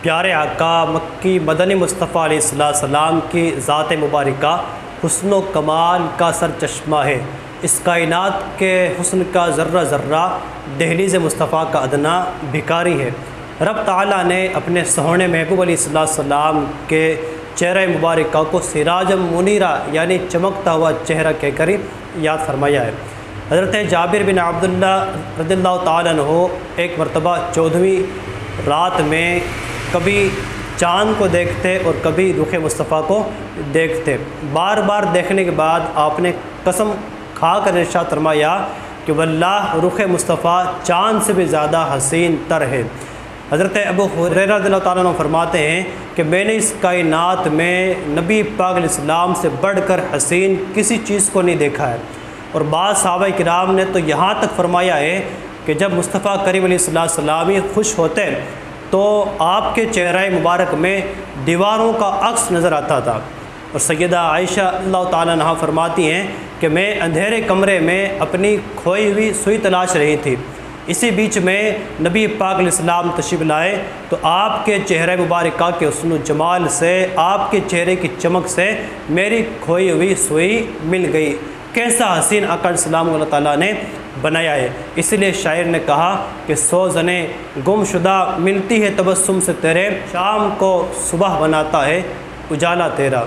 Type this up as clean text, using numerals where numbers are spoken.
پیارے آقا مکی مدنی مصطفیٰ علیہ السلام کی ذات مبارکہ حسن و کمال کا سر چشمہ ہے۔ اس کائنات کے حسن کا ذرہ ذرہ دہلیز مصطفیٰ کا ادنا بھکاری ہے۔ رب تعالیٰ نے اپنے سہونے محبوب علیہ السلام کے چہرہ مبارکہ کو سراجم منیرہ یعنی چمکتا ہوا چہرہ کہہ کر یاد فرمایا ہے۔ حضرت جابر بن عبداللہ رضی اللہ تعالیٰ عنہ ایک مرتبہ 14ویں رات میں کبھی چاند کو دیکھتے اور کبھی رخ مصطفیٰ کو دیکھتے۔ بار بار دیکھنے کے بعد آپ نے قسم کھا کر ارشاد فرمایا کہ واللہ رخ مصطفیٰ چاند سے بھی زیادہ حسین تر ہے۔ حضرت ابو ہریرہ رضی اللہ تعالیٰ عنہ فرماتے ہیں کہ میں نے اس کائنات میں نبی پاک علیہ السلام سے بڑھ کر حسین کسی چیز کو نہیں دیکھا ہے۔ اور بعض صحابہ کرام نے تو یہاں تک فرمایا ہے کہ جب مصطفیٰ کریم علیہ السلام خوش ہوتے تو آپ کے چہرہ مبارک میں دیواروں کا عکس نظر آتا تھا۔ اور سیدہ عائشہ اللہ تعالیٰ عنہا فرماتی ہیں کہ میں اندھیرے کمرے میں اپنی کھوئی ہوئی سوئی تلاش رہی تھی، اسی بیچ میں نبی پاک علیہ السلام تشریف لائے تو آپ کے چہرہ مبارکہ کے حسن و جمال سے، آپ کے چہرے کی چمک سے میری کھوئی ہوئی سوئی مل گئی۔ کیسا حسین آقا علیہ السلام اللہ تعالیٰ نے بنایا ہے۔ اس لیے شاعر نے کہا کہ سوزنیں گم شدہ ملتی ہے تبسم سے تیرے، شام کو صبح بناتا ہے اجالا تیرا۔